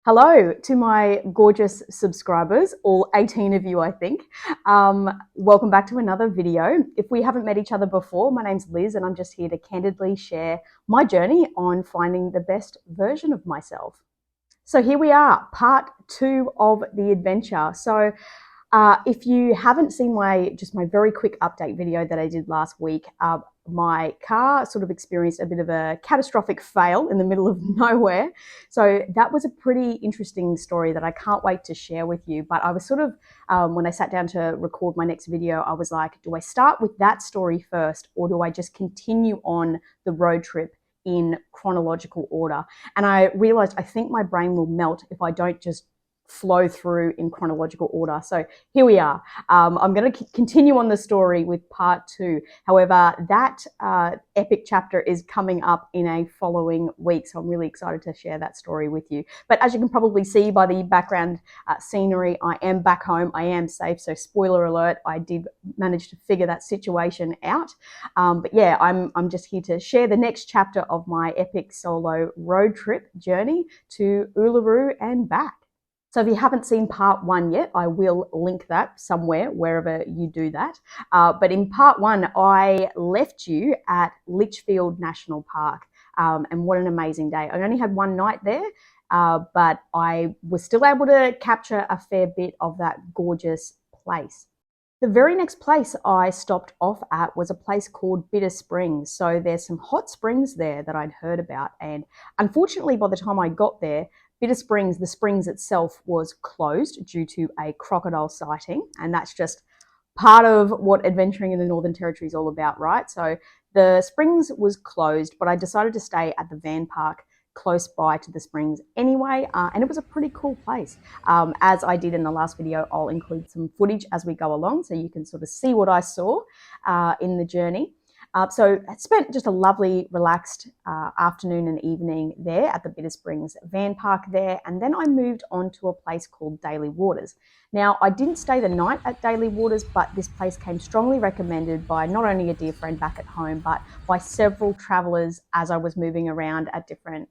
Hello to my gorgeous subscribers, all 18 of you, I think. Welcome back to another video. If we haven't met each other before, my name's Liz and I'm just here to candidly share my journey on finding the best version of myself. So here we are, part 2 of the adventure. So if you haven't seen my very quick update video that I did last week, my car sort of experienced a bit of a catastrophic fail in the middle of nowhere. So that was a pretty interesting story that I can't wait to share with you. But I was sort of, when I sat down to record my next video, I was like, do I start with that story first, or do I just continue on the road trip in chronological order? And I realized I think my brain will melt if I don't just flow through in chronological order. So here we are. I'm going to continue on the story with part 2. However, that epic chapter is coming up in a following week. So I'm really excited to share that story with you. But as you can probably see by the background scenery, I am back home. I am safe. So spoiler alert, I did manage to figure that situation out. But yeah, I'm just here to share the next chapter of my epic solo road trip journey to Uluru and back. So if you haven't seen part 1 yet, I will link that somewhere, wherever you do that. But in part 1, I left you at Litchfield National Park. And what an amazing day. I only had one night there, but I was still able to capture a fair bit of that gorgeous place. The very next place I stopped off at was a place called Bitter Springs. So there's some hot springs there that I'd heard about. And unfortunately, by the time I got there, Bitter Springs, the springs itself, was closed due to a crocodile sighting. And that's just part of what adventuring in the Northern Territory is all about, right? So the springs was closed, but I decided to stay at the van park close by to the springs anyway, and it was a pretty cool place. As I did in the last video, I'll include some footage as we go along so you can sort of see what I saw in the journey. So I spent just a lovely, relaxed afternoon and evening there at the Bitter Springs van park there, and then I moved on to a place called Daly Waters. Now, I didn't stay the night at Daly Waters, but this place came strongly recommended by not only a dear friend back at home, but by several travellers as I was moving around at different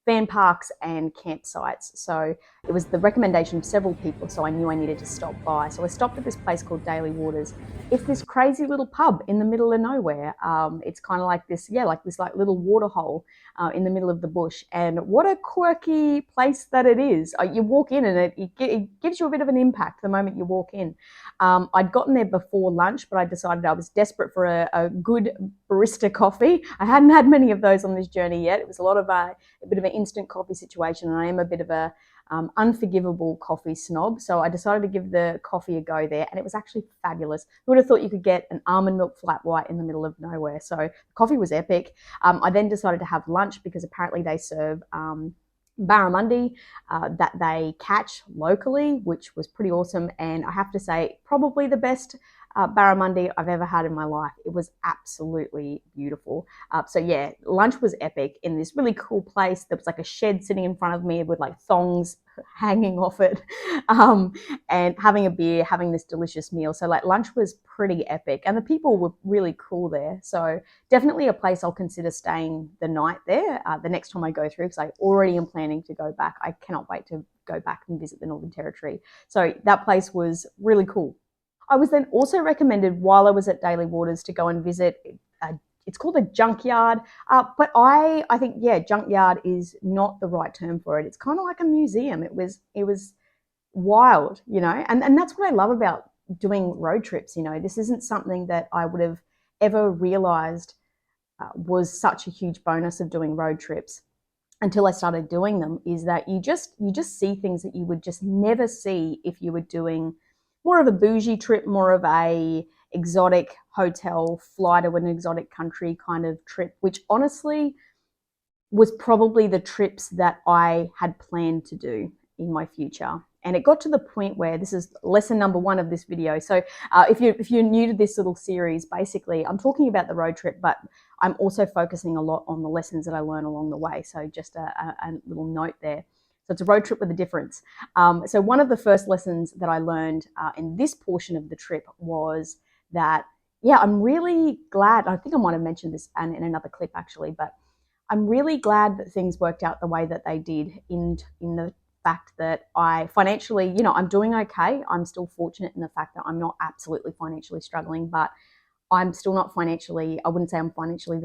van parks and campsites. So it was the recommendation of several people, so I knew I needed to stop by. So I stopped at this place called Daly Waters. It's this crazy little pub in the middle of nowhere. It's kind of like this, like little water hole in the middle of the bush. And what a quirky place that it is. You walk in and it gives you a bit of an impact the moment you walk in. I'd gotten there before lunch, but I decided I was desperate for a good barista coffee. I hadn't had many of those on this journey yet. It was a bit of an instant coffee situation, and I am a bit of a unforgivable coffee snob. So I decided to give the coffee a go there, and it was actually fabulous. Who would have thought you could get an almond milk flat white in the middle of nowhere? So the coffee was epic. I then decided to have lunch because apparently they serve barramundi that they catch locally, which was pretty awesome. And I have to say, probably the best barramundi I've ever had in my life. It was absolutely beautiful. So yeah, lunch was epic in this really cool place. There was like a shed sitting in front of me with like thongs hanging off it, and having a beer, having this delicious meal. So like lunch was pretty epic, and the people were really cool there. So definitely a place I'll consider staying the night there the next time I go through, because I already am planning to go back. I cannot wait to go back and visit the Northern Territory. So that place was really cool. I was then also recommended while I was at Daly Waters to go and visit, it's called a junkyard, but I think, yeah, junkyard is not the right term for it. It's kind of like a museum. It was wild, and that's what I love about doing road trips. This isn't something that I would have ever realized was such a huge bonus of doing road trips until I started doing them, is that you just see things that you would just never see if you were doing more of a bougie trip, more of a exotic hotel fly to an exotic country kind of trip, which honestly was probably the trips that I had planned to do in my future. And it got to the point where, this is lesson number 1 of this video. So if you're new to this little series, basically I'm talking about the road trip, but I'm also focusing a lot on the lessons that I learn along the way. So just a little note there. So it's a road trip with a difference. So one of the first lessons that I learned in this portion of the trip was that, yeah, I'm really glad, I think I might have mentioned this in another clip actually, but I'm really glad that things worked out the way that they did in the fact that I financially, you know, I'm doing okay. I'm still fortunate in the fact that I'm not absolutely financially struggling, but I'm still not financially, I wouldn't say I'm financially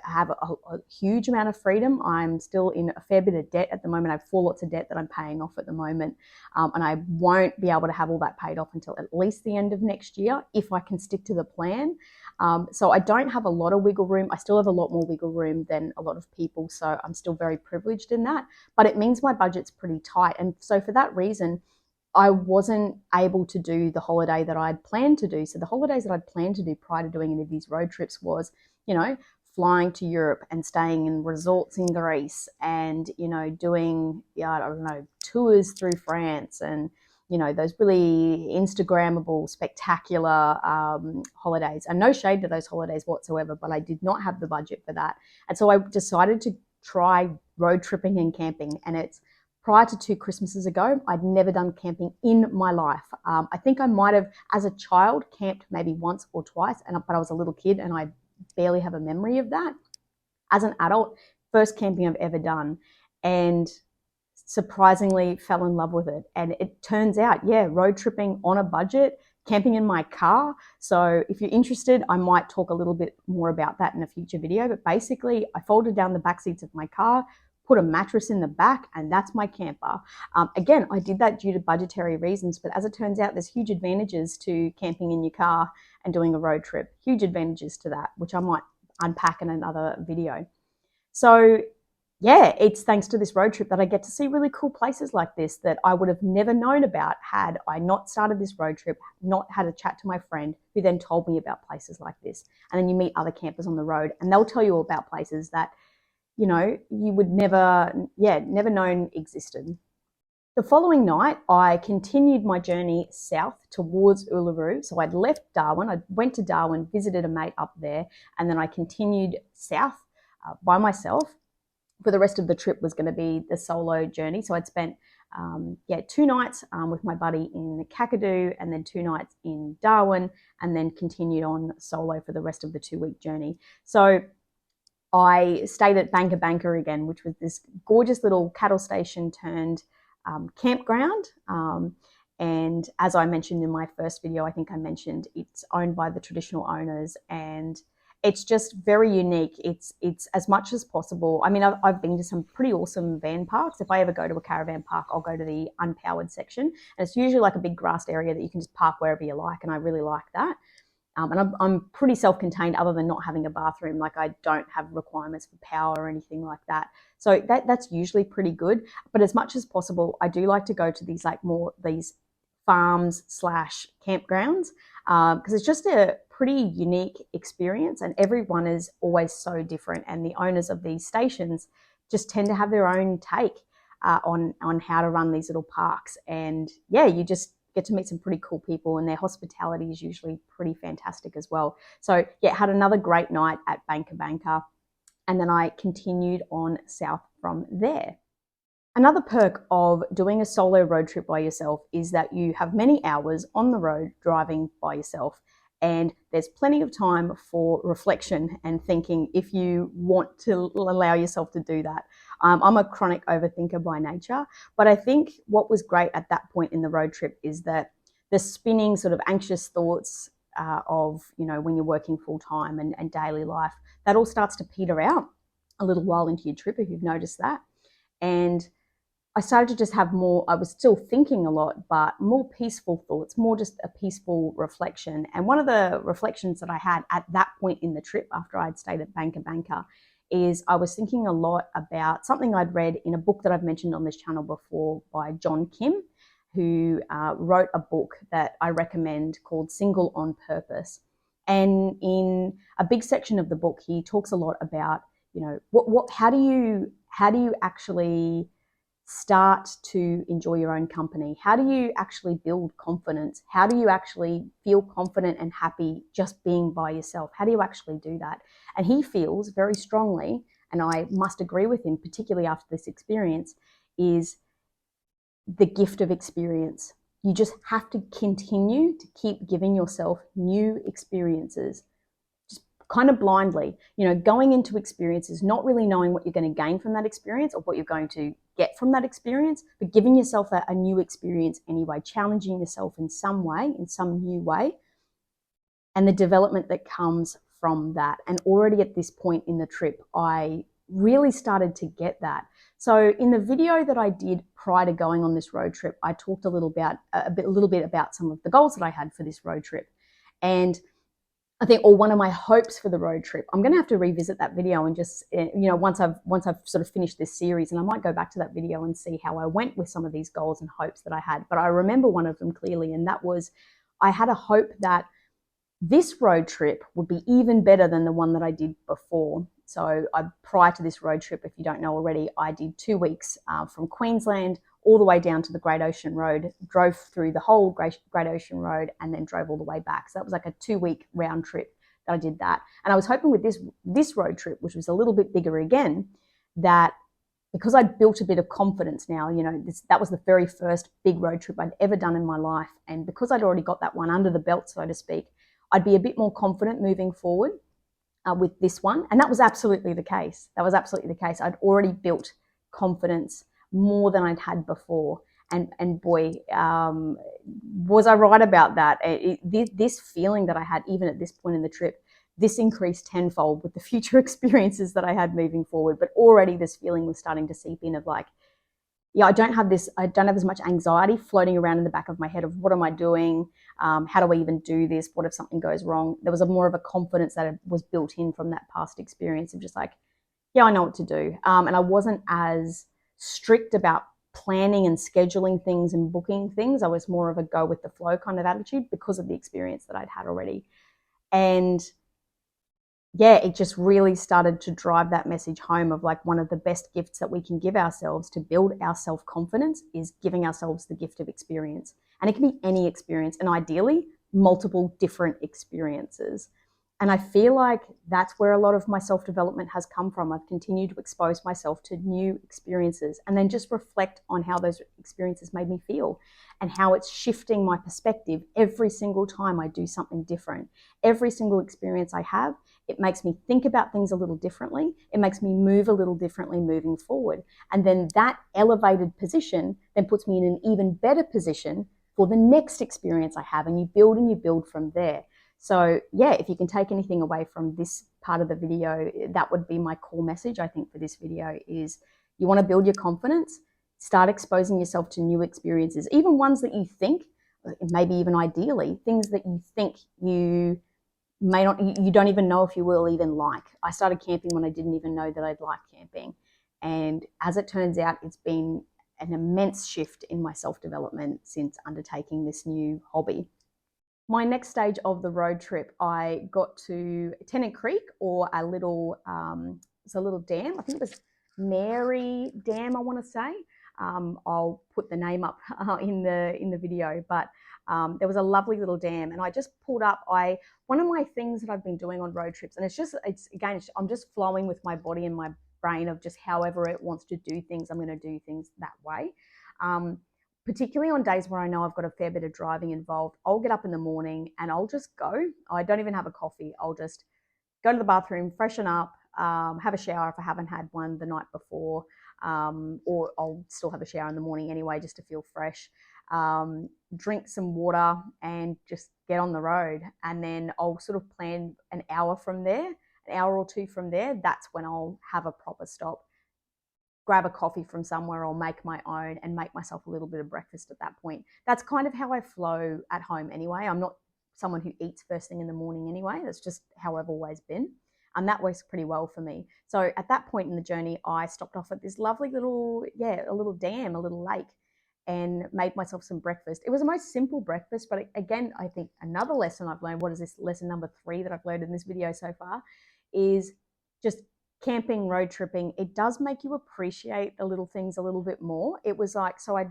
have a huge amount of freedom. I'm still in a fair bit of debt at the moment. I have 4 lots of debt that I'm paying off at the moment. And I won't be able to have all that paid off until at least the end of next year if I can stick to the plan. So I don't have a lot of wiggle room. I still have a lot more wiggle room than a lot of people. So I'm still very privileged in that, but it means my budget's pretty tight. And so for that reason, I wasn't able to do the holiday that I'd planned to do. So the holidays that I'd planned to do prior to doing any of these road trips was, you know, flying to Europe and staying in resorts in Greece and, you know, doing, I don't know, tours through France and, you know, those really Instagrammable, spectacular holidays. And no shade to those holidays whatsoever, but I did not have the budget for that. And so I decided to try road tripping and camping. And it's prior to 2 Christmases ago, I'd never done camping in my life. I think I might have, as a child, camped maybe once or twice, but I was a little kid and I barely have a memory of that. As an adult, first camping I've ever done, and surprisingly fell in love with it. And it turns out, yeah, road tripping on a budget, camping in my car. So if you're interested, I might talk a little bit more about that in a future video. But basically, I folded down the back seats of my car, put a mattress in the back, and that's my camper. Again, I did that due to budgetary reasons, but as it turns out, there's huge advantages to camping in your car and doing a road trip. Huge advantages to that, which I might unpack in another video. So yeah, it's thanks to this road trip that I get to see really cool places like this that I would have never known about had I not started this road trip, not had a chat to my friend who then told me about places like this. And then you meet other campers on the road and they'll tell you about places that, you know, you would never known existed. The following night, I continued my journey south towards Uluru. So I'd left Darwin, I went to Darwin, visited a mate up there, and then I continued south by myself. For the rest of the trip was going to be the solo journey. So I'd spent 2 nights with my buddy in Kakadu and then 2 nights in Darwin and then continued on solo for the rest of the 2-week journey. So I stayed at Banka Banka again, which was this gorgeous little cattle station turned campground. And as I mentioned in my first video, I think I mentioned it's owned by the traditional owners and it's just very unique. It's as much as possible. I mean, I've been to some pretty awesome van parks. If I ever go to a caravan park, I'll go to the unpowered section. And it's usually like a big grassed area that you can just park wherever you like. And I really like that. And I'm pretty self-contained other than not having a bathroom. Like I don't have requirements for power or anything like that. So that's usually pretty good. But as much as possible, I do like to go to these these farms / campgrounds because it's just a pretty unique experience and everyone is always so different. And the owners of these stations just tend to have their own take on how to run these little parks. And yeah, you just get to meet some pretty cool people and their hospitality is usually pretty fantastic as well. So yeah, had another great night at Banka Banka and then I continued on south from there. Another perk of doing a solo road trip by yourself is that you have many hours on the road driving by yourself and there's plenty of time for reflection and thinking if you want to allow yourself to do that. I'm a chronic overthinker by nature, but I think what was great at that point in the road trip is that the spinning sort of anxious thoughts of, you know, when you're working full time and daily life, that all starts to peter out a little while into your trip if you've noticed that. And I started to just have more, I was still thinking a lot, but more peaceful thoughts, more just a peaceful reflection. And one of the reflections that I had at that point in the trip after I'd stayed at Banka Banka is I was thinking a lot about something I'd read in a book that I've mentioned on this channel before by John Kim, who wrote a book that I recommend called Single on Purpose. And in a big section of the book, he talks a lot about, you know, how do you actually start to enjoy your own company? How do you actually build confidence? How do you actually feel confident and happy just being by yourself? How do you actually do that? And he feels very strongly, and I must agree with him, particularly after this experience, is the gift of experience. You just have to continue to keep giving yourself new experiences. Just kind of blindly, going into experiences, not really knowing what you're going to gain from that experience or what you're going to get from that experience, but giving yourself a new experience anyway, challenging yourself in some way, in some new way, and the development that comes from that. And already at this point in the trip, I really started to get that. So in the video that I did prior to going on this road trip, I talked a little bit about some of the goals that I had for this road trip. And I think, or one of my hopes for the road trip, I'm going to have to revisit that video and just, once I've sort of finished this series, and I might go back to that video and see how I went with some of these goals and hopes that I had. But I remember one of them clearly, and that was I had a hope that this road trip would be even better than the one that I did before. So prior to this road trip, if you don't know already, I did 2 weeks from Queensland all the way down to the Great Ocean Road, drove through the whole Great Ocean Road, and then drove all the way back. So that was like a 2-week round trip that I did that. And I was hoping with this road trip, which was a little bit bigger again, that because I'd built a bit of confidence now, that was the very first big road trip I'd ever done in my life. And because I'd already got that one under the belt, so to speak, I'd be a bit more confident moving forward with this one. And that was absolutely the case. I'd already built confidence more than I'd had before. And boy, was I right about that. This feeling that I had, even at this point in the trip, this increased tenfold with the future experiences that I had moving forward. But already this feeling was starting to seep in of like, I don't have as much anxiety floating around in the back of my head of what am I doing? How do I even do this? What if something goes wrong? There was more of a confidence that was built in from that past experience of just like, I know what to do. And I wasn't as strict about planning and scheduling things and booking things. I was more of a go with the flow kind of attitude because of the experience that I'd had already. And it just really started to drive that message home of like one of the best gifts that we can give ourselves to build our self-confidence is giving ourselves the gift of experience. And it can be any experience, and ideally multiple different experiences. And I feel like that's where a lot of my self-development has come from. I've continued to expose myself to new experiences and then just reflect on how those experiences made me feel and how it's shifting my perspective every single time I do something different. Every single experience I have, it makes me think about things a little differently. It makes me move a little differently moving forward. And then that elevated position then puts me in an even better position for the next experience I have. And you build from there. So if you can take anything away from this part of the video, that would be my core message, I think, for this video is you want to build your confidence, start exposing yourself to new experiences, even ones that you think, maybe even ideally, things that you think you don't even know if you will even like. I started camping when I didn't even know that I'd like camping. And as it turns out, it's been an immense shift in my self-development since undertaking this new hobby. My next stage of the road trip, I got to Tennant Creek, or a little dam. I think it was Mary Dam, I want to say. I'll put the name up in the video, but there was a lovely little dam, and I just pulled up. One of my things that I've been doing on road trips, and I'm just flowing with my body and my brain of just however it wants to do things, I'm going to do things that way. Particularly on days where I know I've got a fair bit of driving involved, I'll get up in the morning and I'll just go. I don't even have a coffee. I'll just go to the bathroom, freshen up, have a shower if I haven't had one the night before, or I'll still have a shower in the morning anyway just to feel fresh. Drink some water and just get on the road. And then I'll sort of plan an hour or two from there. That's when I'll have a proper stop, grab a coffee from somewhere or make my own and make myself a little bit of breakfast at that point. That's kind of how I flow at home anyway. I'm not someone who eats first thing in the morning anyway. That's just how I've always been. And that works pretty well for me. So at that point in the journey, I stopped off at this lovely little dam, a little lake, and made myself some breakfast. It was the most simple breakfast, but again, I think another lesson I've learned, what is this, lesson number 3 that I've learned in this video so far, is just camping, road tripping, it does make you appreciate the little things a little bit more. It was like, so I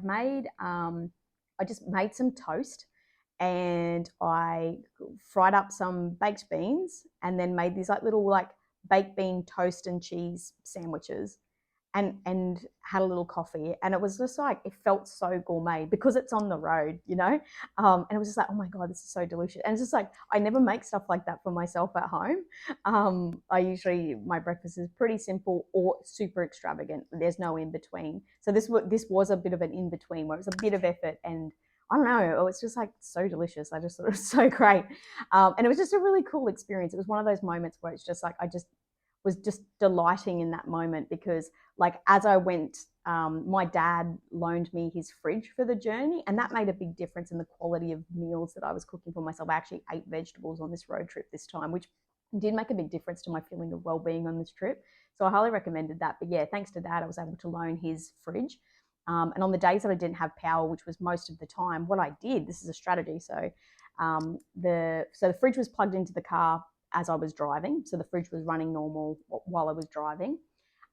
just made some toast and I fried up some baked beans and then made these little baked bean toast and cheese sandwiches. and had a little coffee, and it was just like, it felt so gourmet because it's on the road, you know. And it was just like, oh my god, this is so delicious. And it's just like, I never make stuff like that for myself at home. I usually, my breakfast is pretty simple or super extravagant. There's no in between. So this was a bit of an in between where it was a bit of effort, and I don't know, it was just like so delicious. I just thought it was so great. And it was just a really cool experience. It was one of those moments where it's just like, I just was just delighting in that moment, because like as I went, my dad loaned me his fridge for the journey, and that made a big difference in the quality of meals that I was cooking for myself. I actually ate vegetables on this road trip this time, which did make a big difference to my feeling of well-being on this trip. So I highly recommended that. But yeah, thanks to Dad, I was able to loan his fridge. And on the days that I didn't have power, which was most of the time, what I did, this is a strategy. So the fridge was plugged into the car as I was driving. So the fridge was running normal while I was driving.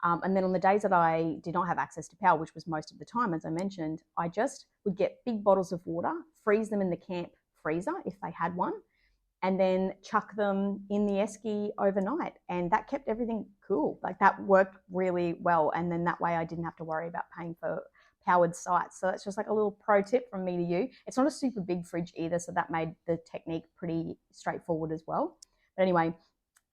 And then on the days that I did not have access to power, which was most of the time, as I mentioned, I just would get big bottles of water, freeze them in the camp freezer if they had one, and then chuck them in the esky overnight. And that kept everything cool. Like that worked really well. And then that way I didn't have to worry about paying for powered sites. So that's just like a little pro tip from me to you. It's not a super big fridge either, so that made the technique pretty straightforward as well. But anyway,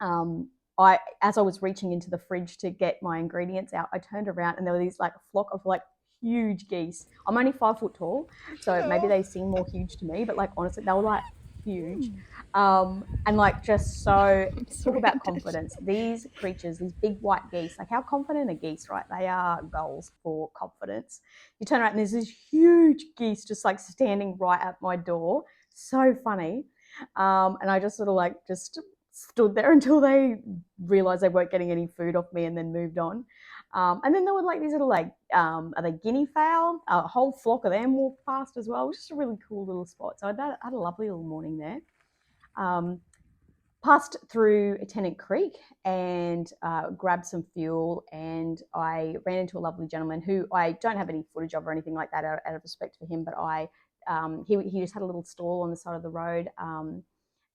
as I was reaching into the fridge to get my ingredients out, I turned around and there were these like flock of like huge geese. I'm only 5 foot tall, so maybe they seem more huge to me, but like honestly, they were like huge. And like just so, talk about confidence. These creatures, these big white geese, like how confident are geese, right? They are goals for confidence. You turn around and there's this huge geese just like standing right at my door. So funny. And I just sort of like just stood there until they realized they weren't getting any food off me, and then moved on. And then there were like these little like, are they guinea fowl? A whole flock of them walked past as well. It was just a really cool little spot. So I had a lovely little morning there. Passed through Tennant Creek and grabbed some fuel, and I ran into a lovely gentleman who I don't have any footage of or anything like that out of respect for him, but he just had a little stall on the side of the road.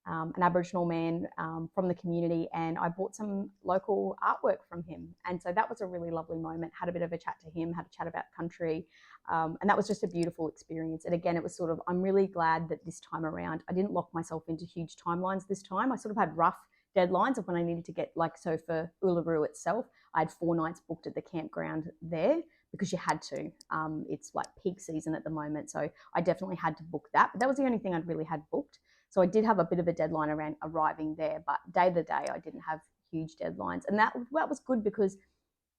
An Aboriginal man from the community, and I bought some local artwork from him. And so that was a really lovely moment. Had a bit of a chat to him, had a chat about country, and that was just a beautiful experience. And again, it was sort of, I'm really glad that this time around, I didn't lock myself into huge timelines this time. I sort of had rough deadlines of when I needed to get, like, so for Uluru itself, I had 4 nights booked at the campground there, because you had to. It's like peak season at the moment, so I definitely had to book that. But that was the only thing I'd really had booked. So I did have a bit of a deadline around arriving there, but day to day, I didn't have huge deadlines. And that was good, because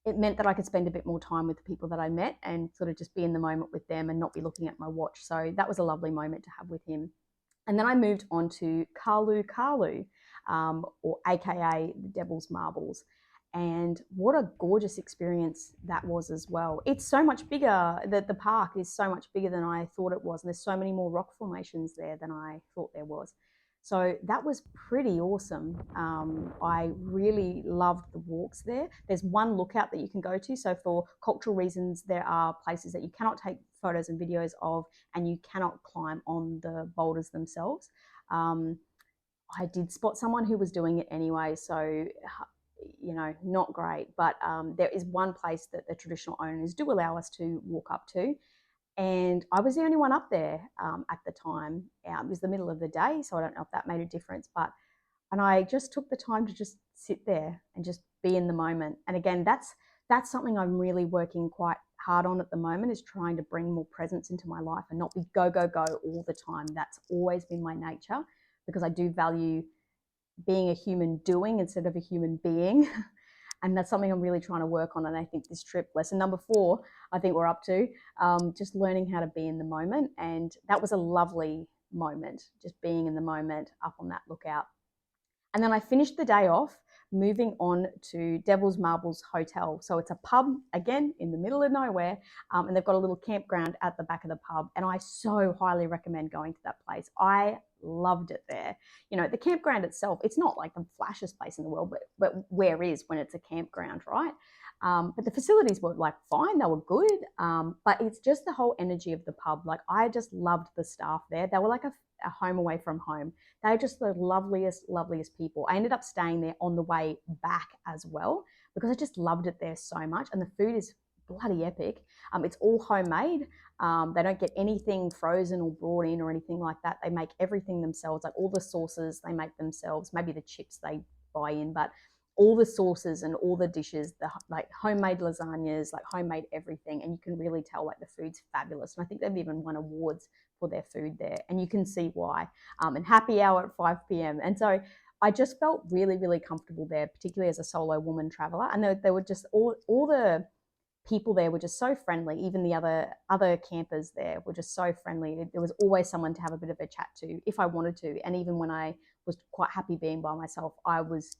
it meant that I could spend a bit more time with the people that I met and sort of just be in the moment with them and not be looking at my watch. So that was a lovely moment to have with him. And then I moved on to Kalu Kalu, or AKA the Devil's Marbles. And what a gorgeous experience that was as well. It's so much bigger, the park is so much bigger than I thought it was. And there's so many more rock formations there than I thought there was. So that was pretty awesome. I really loved the walks there. There's one lookout that you can go to. So for cultural reasons, there are places that you cannot take photos and videos of, and you cannot climb on the boulders themselves. I did spot someone who was doing it anyway, so not great. But there is one place that the traditional owners do allow us to walk up to, and I was the only one up there at the time. It was the middle of the day, so I don't know if that made a difference. And I just took the time to just sit there and just be in the moment. And again, that's something I'm really working quite hard on at the moment, is trying to bring more presence into my life and not be go, go, go all the time. That's always been my nature, because I do value being a human doing instead of a human being. And that's something I'm really trying to work on. And I think this trip, lesson number 4, I think we're up to, just learning how to be in the moment. And that was a lovely moment, just being in the moment up on that lookout. And then I finished the day off moving on to Devil's Marbles Hotel. So it's a pub, again, in the middle of nowhere, and they've got a little campground at the back of the pub. And I so highly recommend going to that place. I loved it there. The campground itself, it's not like the flashiest place in the world, but where is when it's a campground, right? But the facilities were like fine, they were good. But it's just the whole energy of the pub. Like, I just loved the staff there. They were like a home away from home. They're just the loveliest people. I ended up staying there on the way back as well, because I just loved it there so much. And the food is bloody epic. It's all homemade. They don't get anything frozen or brought in or anything like that. They make everything themselves, like all the sauces they make themselves, maybe the chips they buy in, but all the sauces and all the dishes, the like homemade lasagnas, like homemade everything. And you can really tell like the food's fabulous. And I think they've even won awards for their food there. And you can see why. And happy hour at 5 p.m. And so I just felt really, really comfortable there, particularly as a solo woman traveler. And they were just all the people there were just so friendly. Even the other campers there were just so friendly. There was always someone to have a bit of a chat to if I wanted to. And even when I was quite happy being by myself, I was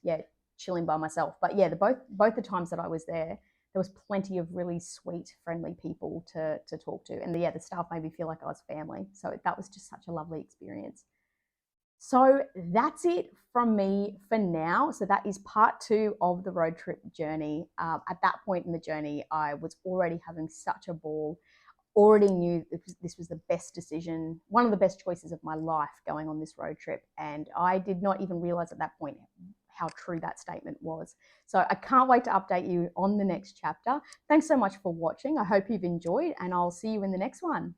chilling by myself. But yeah, both the times that I was there was plenty of really sweet, friendly people to talk to. And the staff made me feel like I was family. So that was just such a lovely experience. So that's it from me for now. So that is part 2 of the road trip journey. At that point in the journey, I was already having such a ball, already knew this was the best decision, one of the best choices of my life going on this road trip. And I did not even realize at that point how true that statement was. So I can't wait to update you on the next chapter. Thanks so much for watching. I hope you've enjoyed, and I'll see you in the next one.